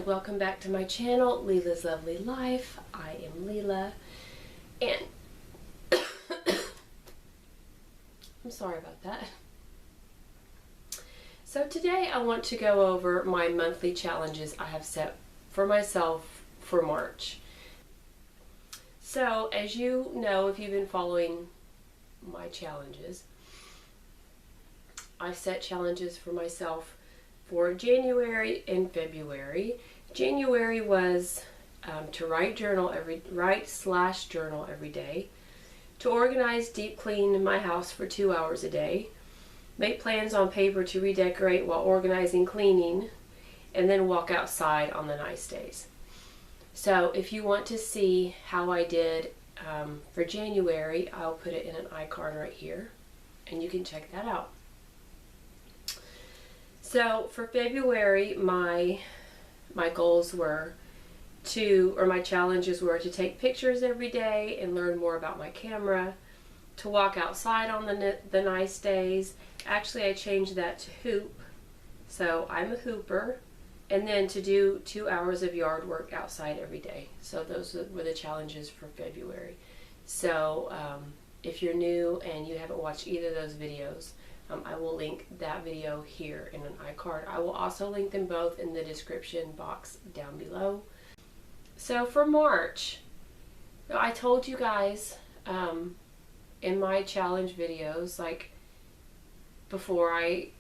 and welcome back to my channel, Leila's Lovely Life. I am Leila, and I'm sorry about that. So today I want to go over my monthly challenges I have set for myself for March. So as you know, if you've been following my challenges, I've set challenges for myself for January and February. January was to write/journal every day, to organize, deep clean my house for 2 hours a day, make plans on paper to redecorate while organizing, cleaning, and then walk outside on the nice days. So if you want to see how I did for January, I'll put it in an icon right here, and you can check that out. So for February, my goals were my challenges were to take pictures every day and learn more about my camera, to walk outside on the nice days. Actually, I changed that to hoop. So I'm a hooper. And then to do 2 hours of yard work outside every day. So those were the challenges for February. So if you're new and you haven't watched either of those videos, I will link that video here in an iCard. I will also link them both in the description box down below. So for March, I told you guys in my challenge videos, like before I,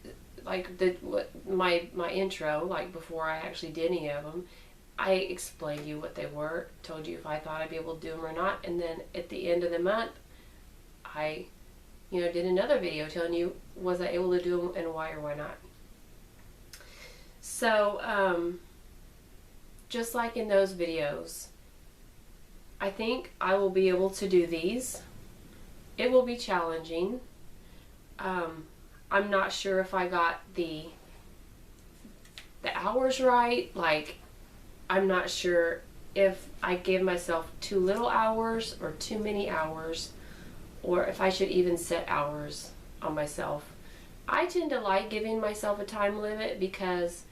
my intro, like before I actually did any of them, I explained you what they were, told you if I thought I'd be able to do them or not, and then at the end of the month, I did another video telling you was I able to do them and why or why not. So, just like in those videos, I think I will be able to do these. It will be challenging. I'm not sure if I got the hours right. Like, I'm not sure if I gave myself too little hours or too many hours, or if I should even set hours on myself. I tend to like giving myself a time limit because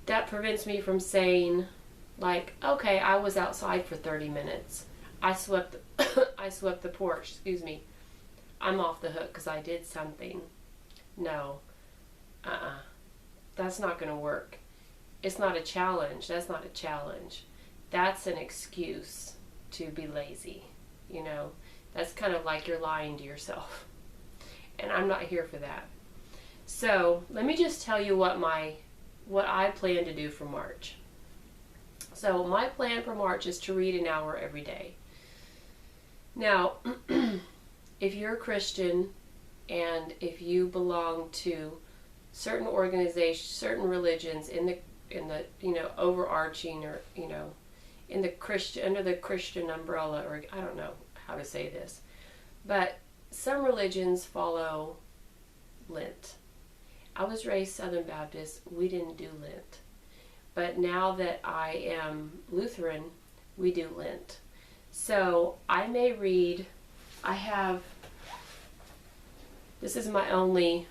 that prevents me from saying, like, okay, I was outside for 30 minutes. I swept the porch, excuse me. I'm off the hook because I did something. No. That's not going to work. It's not a challenge. That's not a challenge. That's an excuse to be lazy, That's kind of like you're lying to yourself. And I'm not here for that. So let me just tell you what I plan to do for March. So my plan for March is to read an hour every day. Now, if you're a Christian and if you belong to certain organizations, certain religions in the overarching, or in the Christian, under the Christian umbrella, or I don't know how to say this, but some religions follow Lent. I was raised Southern Baptist. We didn't do Lent, but now that I am Lutheran, we do Lent. So I may read. This is my only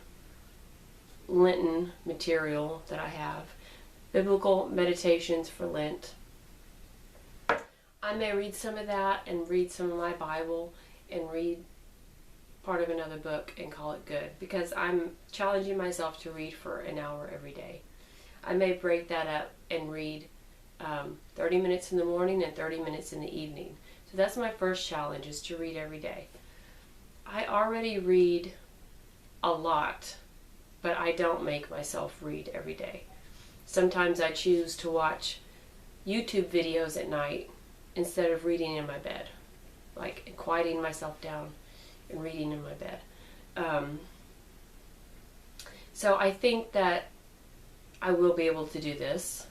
Lenten material that I have. Biblical Meditations for Lent. I may read some of that and read some of my Bible and read part of another book and call it good, because I'm challenging myself to read for an hour every day. I may break that up and read 30 minutes in the morning and 30 minutes in the evening. So that's my first challenge, is to read every day. I already read a lot, but I don't make myself read every day. Sometimes I choose to watch YouTube videos at night instead of reading in my bed, like quieting myself down and reading in my bed. So I think that I will be able to do this.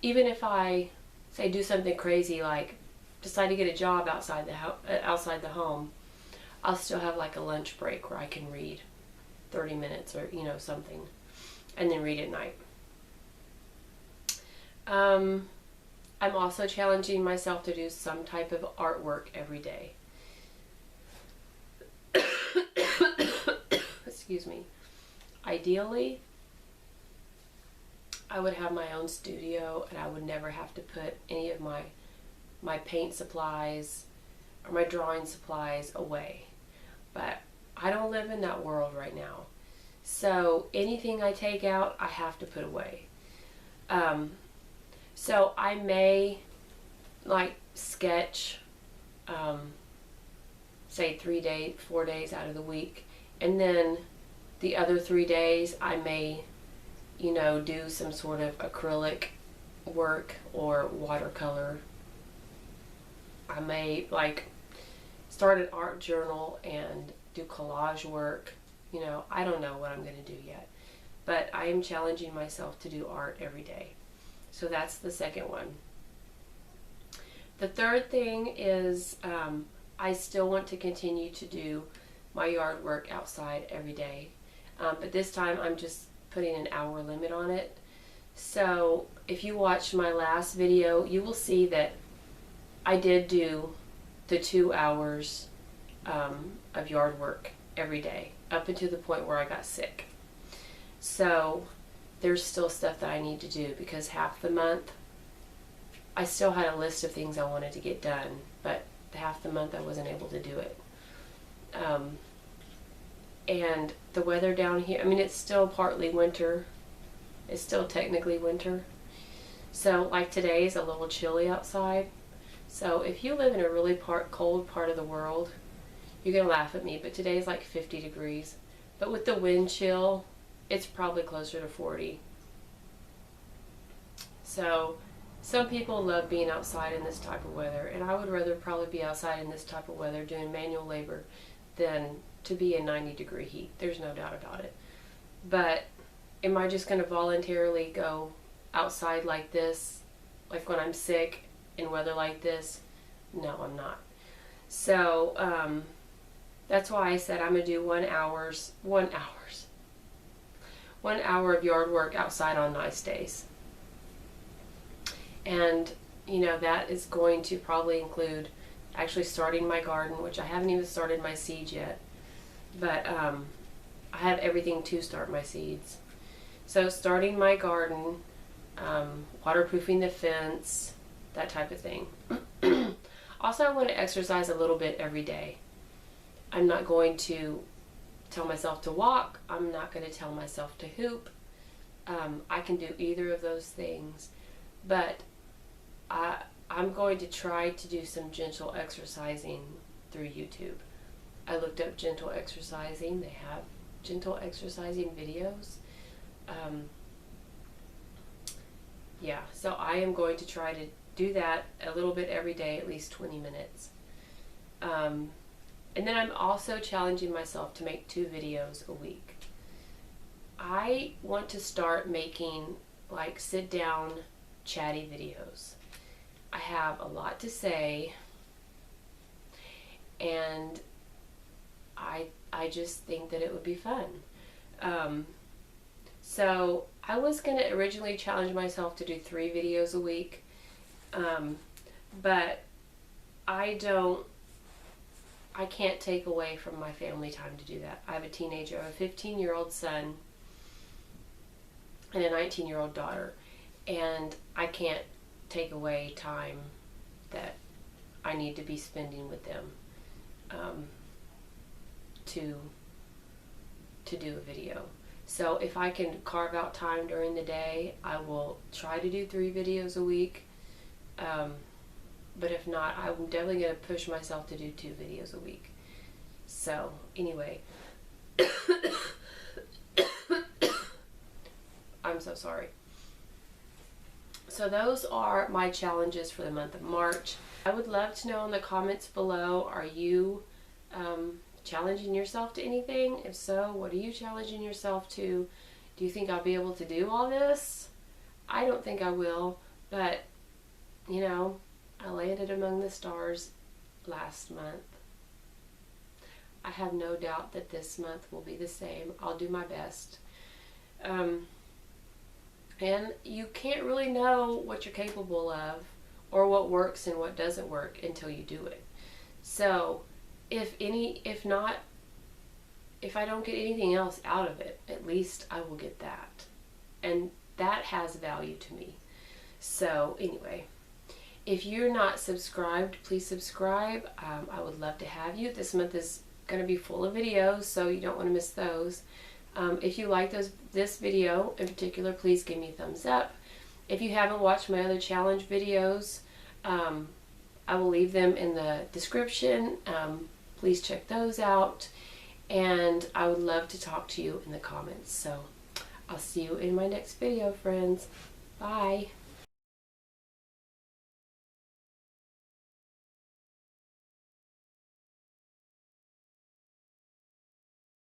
Even if I, say, do something crazy like decide to get a job outside the home, I'll still have like a lunch break where I can read 30 minutes or something, and then read at night. I'm also challenging myself to do some type of artwork every day. Excuse me. Ideally, I would have my own studio and I would never have to put any of my paint supplies or my drawing supplies away. But I don't live in that world right now. So anything I take out, I have to put away. So I may like sketch, say 3 days, 4 days out of the week. And then the other 3 days I may, you know, do some sort of acrylic work or watercolor. I may like start an art journal and do collage work. You know, I don't know what I'm going to do yet, but I am challenging myself to do art every day. So that's the second one. The third thing is I still want to continue to do my yard work outside every day, but this time I'm just putting an hour limit on it. So if you watched my last video, you will see that I did do the 2 hours of yard work every day up until the point where I got sick. So there's still stuff that I need to do because half the month I still had a list of things I wanted to get done, but half the month I wasn't able to do it. And the weather down here, I mean, it's still partly winter. It's still technically winter. So like today is a little chilly outside. So if you live in a really cold part of the world, you're going to laugh at me, but today's like 50 degrees. But with the wind chill, it's probably closer to 40. So some people love being outside in this type of weather, and I would rather probably be outside in this type of weather doing manual labor than to be in 90-degree heat. There's no doubt about it. But am I just going to voluntarily go outside like this, like when I'm sick in weather like this? No, I'm not. So that's why I said I'm going to do 1 hour of yard work outside on nice days. And, you know, that is going to probably include actually starting my garden, which I haven't even started my seeds yet. But I have everything to start my seeds. So starting my garden, waterproofing the fence, that type of thing. Also, I want to exercise a little bit every day. I'm not going to tell myself to walk. I'm not going to tell myself to hoop. I can do either of those things. But I'm going to try to do some gentle exercising through YouTube. I looked up gentle exercising. They have gentle exercising videos. Yeah, so I am going to try to do that a little bit every day, at least 20 minutes. And then I'm also challenging myself to make 2 videos a week. I want to start making like sit down chatty videos. I have a lot to say, and I just think that it would be fun. So I was going to originally challenge myself to do 3 videos a week, but I can't take away from my family time to do that. I have a teenager, I have a 15-year-old son and a 19-year-old daughter, and I can't take away time that I need to be spending with them to do a video. So if I can carve out time during the day, I will try to do 3 videos a week. But if not, I'm definitely going to push myself to do 2 videos a week. So anyway, I'm so sorry. So those are my challenges for the month of March. I would love to know in the comments below, are you challenging yourself to anything? If so, what are you challenging yourself to? Do you think I'll be able to do all this? I don't think I will, but you know, I landed among the stars last month. I have no doubt that this month will be the same. I'll do my best. And you can't really know what you're capable of or what works and what doesn't work until you do it. So if I don't get anything else out of it, at least I will get that. And That has value to me. So anyway, if you're not subscribed, please subscribe. I would love to have you. This month is going to be full of videos, so you don't want to miss those. If you like this video in particular, please give me a thumbs up. If you haven't watched my other challenge videos, I will leave them in the description. Please check those out. And I would love to talk to you in the comments. So I'll see you in my next video, friends. Bye.